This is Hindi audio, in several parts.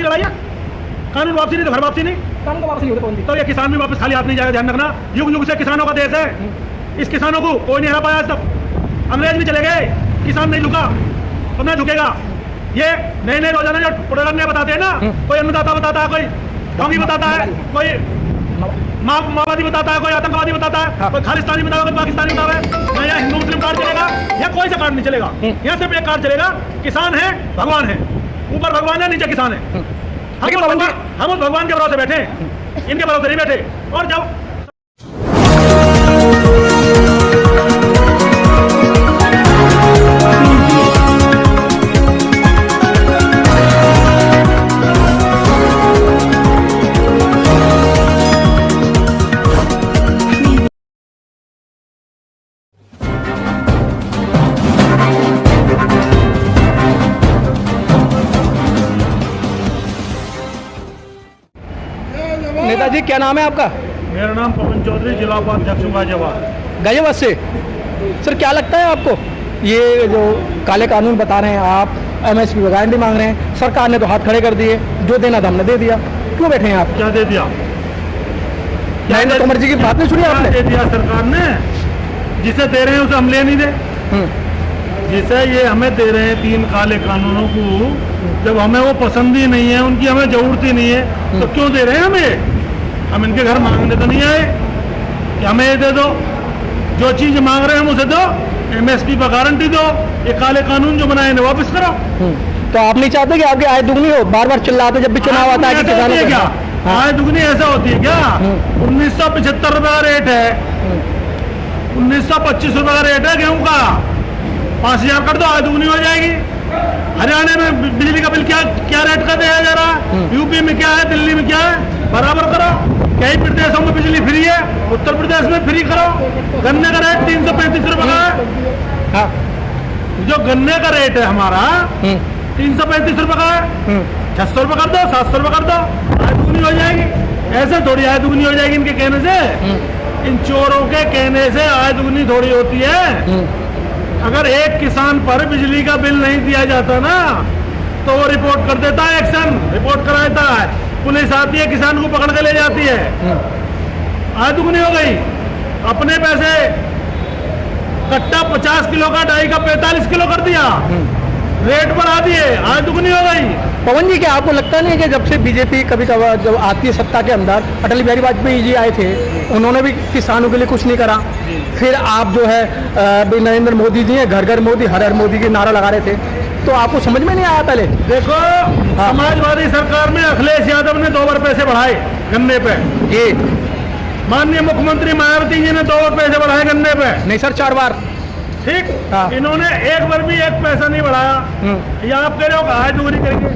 की लड़ाई है। कानून वापसी नहीं तो घर वापसी नहीं। कानून तो वापस नहीं होते पवन जी। तो ये किसान भी वापस खाली हाथ नहीं जाएगा, ध्यान रखना। युग युग से किसानों का देश है। इस किसानों को कोई नहीं हरा पाया आज तक। अंग्रेज भी चले गए, किसान नहीं झुका तो न झुकेगा। ये नए नए रोजाना जो प्रोग्राम बताते हैं ना, कोई अन्नदाता बताता है, कोई ढोंगी बताता है, कोई माओवादी बताता है, कोई आतंकवादी बताता है, कोई खालिस्तानी बताता है, कोई पाकिस्तानी बताता है। ना यहाँ हिंदू मुस्लिम कार्ड चलेगा या कोई सा कार्ड नहीं चलेगा। यहाँ सिर्फ एक कार्ड चलेगा, किसान है भगवान है। ऊपर भगवान है, नीचे किसान है। हम उस भगवान के भरोसे बैठे, इनके भरोसे नहीं बैठे। और जब नेताजी क्या नाम है आपका? मेरा नाम पवन चौधरी, जिला उपाध्यक्ष गाजियाबाद। गाजियाबाद से। सर क्या लगता है आपको, ये जो काले कानून बता रहे हैं आप, MSP गारंटी मांग रहे हैं, सरकार ने तो हाथ खड़े कर दिए, जो देना था हमने दे दिया, क्यों बैठे हैं आप? क्या दे दिया? नरेंद्र तोमर जी की बात नहीं सुनी आपने? दे दिया सरकार ने। जिसे दे रहे हैं उसे हम ले नहीं दे। जिसे ये हमें दे रहे हैं 3 काले कानूनों को, जब हमें वो पसंद ही नहीं है, उनकी हमें जरूरत ही नहीं है, तो क्यों दे रहे हैं हमें? हम इनके घर मांगने तो नहीं आए कि हमें ये दे दो। जो चीज मांग रहे हैं हम उसे दो। MSP पर गारंटी दो। ये काले कानून जो बनाए इन्हें वापस करो। तो आप नहीं चाहते कि आपकी आय दुगनी हो? बार बार चिल्लाते जब भी चुनाव आता है कि किसानों को क्या आय दुगनी ऐसा होती है क्या? 1975 रुपये का रेट है, 1925 रुपये का रेट है गेहूं का। 5000 कर दो, आय दुगनी हो जाएगी। हरियाणा में बिजली का बिल क्या रेट का दिया जा रहा है? यूपी में क्या है, दिल्ली में क्या है? बराबर करो। कई प्रदेशों में बिजली फ्री है, उत्तर प्रदेश में फ्री करो। गन्ने का रेट 335 रुपये का है। हाँ। जो गन्ने का रेट है हमारा 335 रुपये का है। 600 रुपये कर दो, 700 रुपये कर दो, आय दुगनी हो जाएगी। ऐसे थोड़ी आय दुगनी हो जाएगी इनके कहने से। इन चोरों के कहने से आय दुगनी थोड़ी होती है। अगर एक किसान पर बिजली का बिल नहीं दिया जाता ना, तो वो रिपोर्ट कर देता है, एक्शन रिपोर्ट करा देता है, पुलिस आती है, किसान को पकड़ के ले जाती है। आय दुगनी हो गई। अपने पैसे कट्टा 50 किलो का, डाई का 45 किलो कर दिया, रेट बढ़ा दिए, आय दुगनी हो गई। पवन जी क्या आपको लगता नहीं है कि जब से बीजेपी कभी कभार जब आती है सत्ता के अंदर, अटल बिहारी वाजपेयी जी आए थे, उन्होंने भी किसानों के लिए कुछ नहीं करा। फिर आप जो है नरेंद्र मोदी जी हैं, घर घर मोदी, हर हर मोदी के नारा लगा रहे थे, तो आपको समझ में नहीं आया पहले? देखो, समाजवादी सरकार में अखिलेश यादव ने 2 बार पैसे बढ़ाए गन्ने पे। ये माननीय मुख्यमंत्री मायावती जी ने 2 बार पैसे बढ़ाए गन्ने पे। नहीं सर, 4 बार। ठीक। हाँ। इन्होंने एक बार भी एक पैसा नहीं बढ़ाया। या आप कह रहे हो आय दुगनी करेंगे?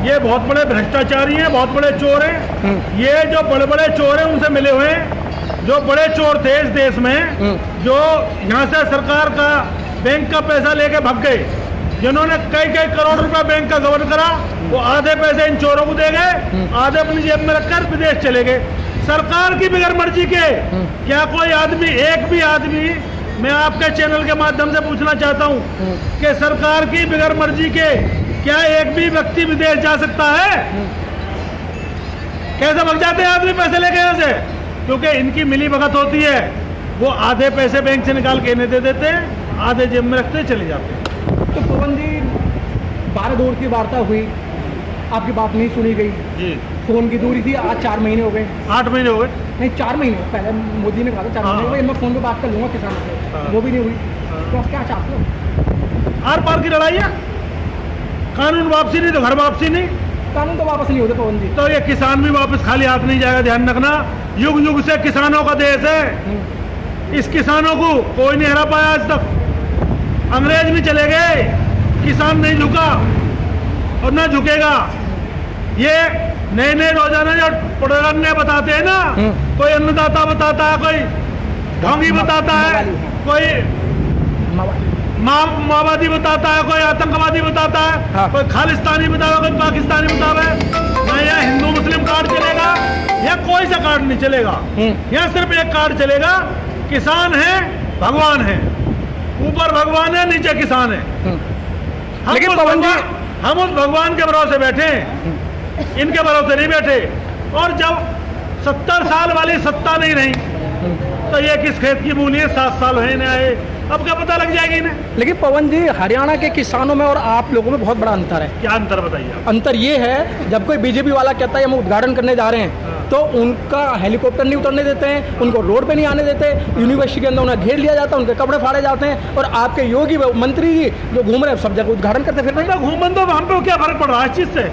ये बहुत बड़े भ्रष्टाचारी हैं, बहुत बड़े चोर हैं। ये जो बड़े बड़े चोर हैं उनसे मिले हुए हैं। जो बड़े चोर थे इस देश में, जो यहाँ से सरकार का बैंक का पैसा लेके भाग गए, जिन्होंने कई कई करोड़ रुपए बैंक का गबन करा, वो आधे पैसे इन चोरों को दे गए, आधे अपनी जेब में रखकर विदेश चले गए। सरकार की बगैर मर्जी के क्या कोई आदमी, एक भी आदमी, मैं आपके चैनल के माध्यम से पूछना चाहता हूं कि सरकार की बगैर मर्जी के क्या एक भी व्यक्ति विदेश जा सकता है? कैसे भाग जाते हैं आदमी पैसे लेके यहाँ से? क्योंकि इनकी मिली भगत होती है। वो आधे पैसे बैंक से निकाल के इन्हें दे देते हैं, आधे जेब में रखते चले जाते हैं। तो पवन जी 12 दौर की वार्ता हुई, आपकी बात नहीं सुनी गई जी। फोन की दूरी थी, आज 4 महीने हो गए। 8 महीने हो गए। नहीं 4 महीने पहले मोदी ने कहा था 4 महीने हो गए, मैं फोन पे बात कर लूंगा किसानों से, वो भी नहीं हुई। तो आप क्या चाहते हो? आर पार की लड़ाई है। कानून वापसी नहीं तो घर वापसी नहीं। कानून तो वापस नहीं होते पवन जी। तो ये किसान भी वापस खाली हाथ नहीं जाएगा, ध्यान रखना। युग युग से किसानों का देश है। इस किसानों को कोई नहीं हरा पाया आज तक। अंग्रेज भी चले गए, किसान नहीं झुका और ना झुकेगा। ये नए नए रोजाना जो प्रोग्राम बताते हैं ना, कोई अन्नदाता बताता है, कोई ढोंगी बताता है, कोई माओवादी बताता है, कोई आतंकवादी बताता है। हाँ। कोई खालिस्तानी बताता है, कोई पाकिस्तानी बताता है। ना यहाँ हिंदू मुस्लिम कार्ड चलेगा या कोई सा कार्ड नहीं चलेगा। यहाँ सिर्फ एक कार्ड चलेगा, किसान है भगवान है। ऊपर भगवान है, नीचे किसान है। लेकिन पवन जी, हम उस भगवान के भरोसे बैठे। इनके भरोसे नहीं बैठे। और जब 70 साल वाली सत्ता नहीं रही तो ये किस खेत की मूली है, 7 साल हुए इन्हें आए, अब क्या पता लग जाएगी इन्हें। लेकिन पवन जी, हरियाणा के किसानों में और आप लोगों में बहुत बड़ा अंतर है। क्या अंतर बताइए आप? अंतर ये है, जब कोई बीजेपी वाला कहता है हम उद्घाटन करने जा रहे हैं तो उनका हेलीकॉप्टर नहीं उतरने देते हैं, उनको रोड पे नहीं आने देते, यूनिवर्सिटी के अंदर उन्हें घेर लिया जाता है, उनके कपड़े फाड़े जाते हैं। और आपके योगी मंत्री जी जो घूम रहे हैं सब जगह उद्घाटन करते फिर तो घूमन तो हम पे क्या फर्क पड़ रहा है इस चीज से?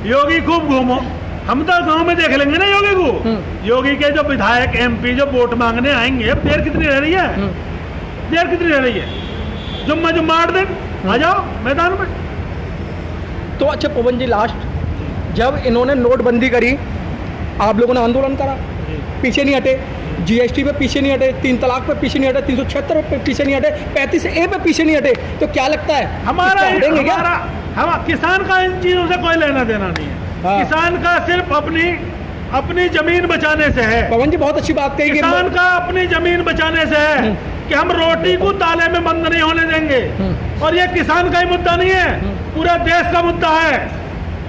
योगी खूब घूमो, हम तो गांव में देख लेंगे ना योगी को। योगी के जो विधायक MP जो वोट मांगने आएंगे, अब देर कितनी रह रही है, देर कितनी रह रही है? जुम्मा जुम्मा 8 दिन आ जाओ मैदान में। तो अच्छा पवन जी, लास्ट जब इन्होंने नोटबंदी करी, आप लोगों ने आंदोलन करा, पीछे नहीं हटे, GST पे पीछे नहीं हटे, 3 तलाक पे पीछे नहीं हटे, 376 पे पीछे नहीं हटे, 35A पे पीछे नहीं हटे, तो क्या लगता है हमारा किसान का इन चीजों से कोई लेना देना नहीं है। हाँ। किसान का सिर्फ अपनी जमीन बचाने से है। पवन जी बहुत अच्छी बात कही, किसान का अपनी जमीन बचाने से है कि हम रोटी को ताले में बंद नहीं होने देंगे। और ये किसान का ही मुद्दा नहीं है, पूरे देश का मुद्दा है।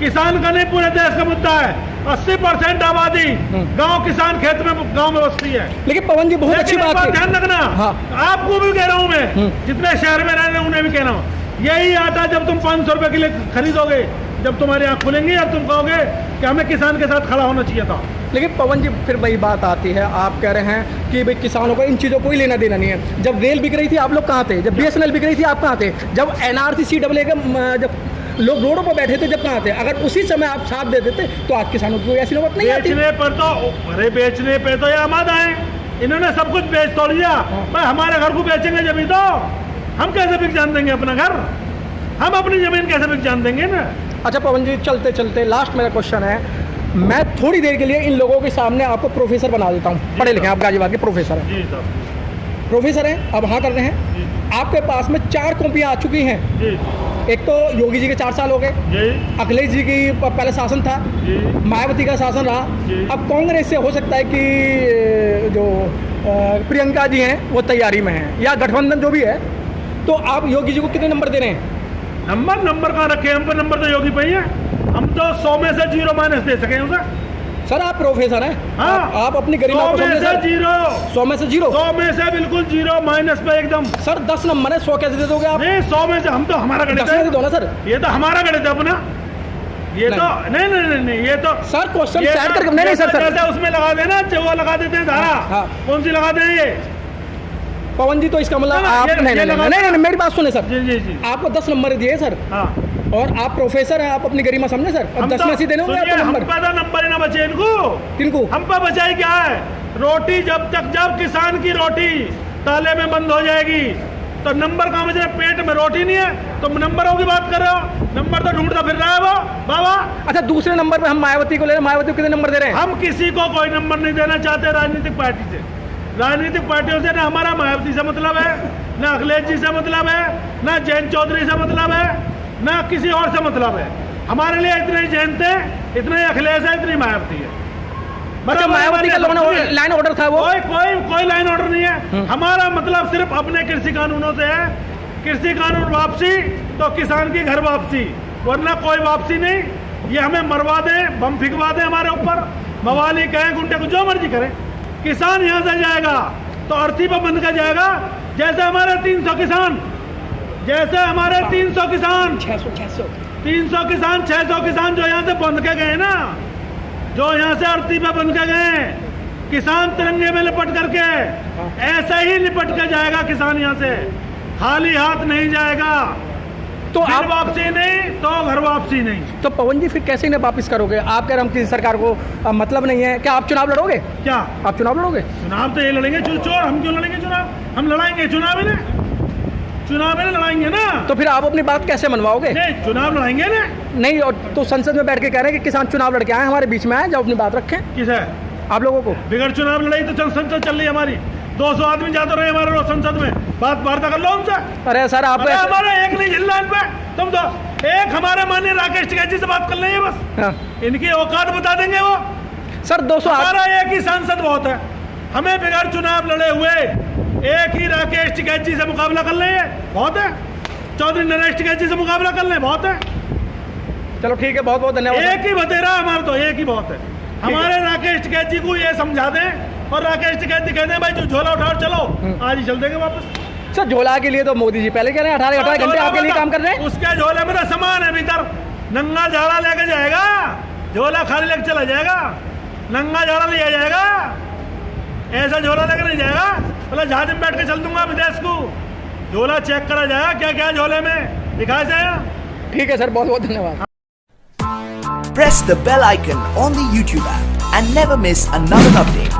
किसान का नहीं, पूरे देश का मुद्दा है। 80% आबादी गांव किसान खेत में गांव में बसती है। लेकिन पवन जी बहुत अच्छी बात है, ध्यान रखना। हाँ। आपको भी कह रहा हूं मैं, जितने शहर में रह रहे हैं उन्हें भी कह रहा हूं, यही आटा जब तुम 500 रुपए के लिए खरीदोगे, जब तुम्हारी आंख खुलेंगी और तुम कहोगे कि हमें किसान के साथ खड़ा होना चाहिए था। लेकिन पवन जी फिर वही बात आती है, आप कह रहे हैं कि भाई किसानों को इन चीज़ों को ही लेना देना नहीं है। जब रेल बिक रही थी आप लोग कहाँ थे? जब BSNL बिक रही थी आप कहाँ थे? जब NRC-CAA का जब लोग रोडों पर बैठे थे जब कहाँ थे? अगर उसी समय आप साथ दे देते तो आज किसानों की कोई ऐसी नौबत नहीं आती। बेचने पर तो, अरे बेचने पे तो ये आमादा है, इन्होंने सब कुछ बेच तोड़ दिया। भाई हमारे घर को बेचेंगे जब तो हम कैसे बिक जान देंगे अपना घर, हम अपनी जमीन कैसे बिक जान देंगे ना। अच्छा पवन जी, चलते चलते लास्ट मेरा क्वेश्चन है, मैं थोड़ी देर के लिए इन लोगों के सामने आपको प्रोफेसर बना देता हूँ, पढ़े लिखे, आप गाजियाबाद के प्रोफेसर हैं। जी साहब, प्रोफेसर हैं, अब हाँ कर रहे हैं। आपके पास में 4 कॉपियाँ आ चुकी हैं। जी। एक तो योगी जी के 4 साल हो गए, जी। अखिलेश जी की पहले शासन था, जी। मायावती का शासन रहा, जी। अब कांग्रेस से हो सकता है कि जो प्रियंका जी हैं वो तैयारी में हैं, या गठबंधन जो भी है। तो आप योगी जी को कितने नंबर दे रहे हैं? नंबर कहाँ रखे? हम पे नंबर तो योगी पे ही है, हम तो 100 में से 0- दे सके उसे। सर आप प्रोफेसर हैं, हाँ। आप अपनी गरिमा को 100 में से 0, 100 में से 0, 100 में से बिल्कुल 0- पे एकदम। सर 10 नंबर है, 100 कैसे दे दोगे आप? नहीं, 100 में से हम तो, हमारा गणित 10 में से दो ना सर, ये तो हमारा गणित है अपना, ये तो नहीं, ये तो सर क्वेश्चन सेट करके नहीं सर जैसे उसमें लगा देना, वो लगा देते हैं धारा। हाँ। कौन सी लगा दें ये? पवन जी तो इसका मतलब आप नहीं, मेरी बात सुने सर। जी। आपको 10 नंबर दिए सर, हाँ। और आप प्रोफेसर हैं, आप अपनी गरिमा समझे सर, अब 10 में से देने होंगे आपको नंबर। नंबर ही ना बचे इनको, किनको? हम पे बचाई क्या है? रोटी जब किसान की रोटी ताले में बंद हो जाएगी तो नंबर कहाँ बचे? पेट में रोटी नहीं है तो नंबरों की बात कर रहे हो? नंबर तो ढूंढता फिर रहा है वो बाबा। अच्छा, दूसरे नंबर पे हम मायावती को ले रहे हैं, मायावती को कितने नंबर दे रहे हैं? हम किसी को कोई नंबर नहीं देना चाहते राजनीतिक पार्टी से। राजनीतिक पार्टियों से ना हमारा मायावती से मतलब है, ना अखिलेश जी से मतलब है, ना जयंत चौधरी से मतलब है, ना किसी और से मतलब है। हमारे लिए इतने ही जयंत है, इतने ही अखिलेश है, इतनी मायावती है। अच्छा, मायावती का लाइन ऑर्डर था वो? कोई लाइन ऑर्डर नहीं है। हमारा मतलब सिर्फ अपने कृषि कानूनों से है। कृषि कानून वापसी तो किसान की घर वापसी, वरना कोई वापसी नहीं। ये हमें मरवा दे, बम फिकवा दे हमारे ऊपर, मवाली कहें, गुंडे को जो मर्जी करें, किसान यहाँ से जाएगा तो अर्थी पर बंद कर जाएगा। जैसे हमारे 300 किसान, जैसे हमारे 300 किसान 300 किसान 600 किसान जो यहाँ से बंद के गए ना, जो यहाँ से अर्थी पे बंद के गए, किसान तिरंगे में लिपट करके, ऐसा ही लिपट के जाएगा किसान यहाँ से, खाली हाथ नहीं जाएगा। तो आप वापसी नहीं तो घर वापसी नहीं। तो पवन जी फिर कैसे इन्हें वापस करोगे? आप कह रहे हम किसी सरकार को मतलब नहीं है, क्या आप चुनाव लड़ोगे? क्या आप चुनाव लड़ोगे? चुनाव तो ये लड़ेंगे, चोर हम क्यों लड़ेंगे चुनाव? हम लड़ाएंगे चुनाव में लड़ाएंगे ना। तो फिर आप अपनी बात कैसे मनवाओगे? नहीं, चुनाव लड़ाएंगे ना। नहीं, और तो संसद में बैठ के कह रहे हैं कि किसान चुनाव लड़के आए, हमारे बीच में आए, जब अपनी बात रखें। किस है? आप लोगों को बिगड़ चुनाव लड़ाई तो संसद चल रही है हमारी, 200 आदमी जाते रहे हमारे रोज संसद में, बात वार्ता कर लो उनसे। अरे सर आप हमारा एक नहीं जिला पे, तुम तो एक हमारे माननीय राकेश टिकैत जी से बात कर लेंगे बस। हाँ। इनकी औकात बता देंगे वो। सर 200 हमारा एक ही सांसद बहुत है, हमें बिगड़ चुनाव लड़े हुए एक ही राकेश टिकैत जी से मुकाबला कर लेंगे बहुत है, चौधरी नरेश टिकैत जी से मुकाबला कर लें बहुत है। चलो ठीक है, बहुत बहुत धन्यवाद। एक ही बतेरा हमारा, तो एक ही बहुत है हमारे। राकेश टिकैत जी को ये समझा दें और राकेश टिकैत जी कहते हैं भाई जो झोला उठाओ चलो, आज ही चल देंगे वापस। सर झोला के लिए तो मोदी जी पहले कह रहे हैं 18 घंटे आपके लिए काम कर रहे हैं। उसके झोले में तो सामान है भीतर, नंगा झाड़ा लेके जाएगा, झोला खाली लेके चला जाएगा, नंगा झाड़ा लिया जाएगा, ऐसा झोला लेकर नहीं जाएगा। बोला जहाज में बैठ के चल दूंगा विदेश को, झोला चेक करा जाएगा क्या क्या झोले में दिखाया जाएगा। ठीक है सर, बहुत बहुत धन्यवाद। Press the bell icon on the YouTube app and never miss another update.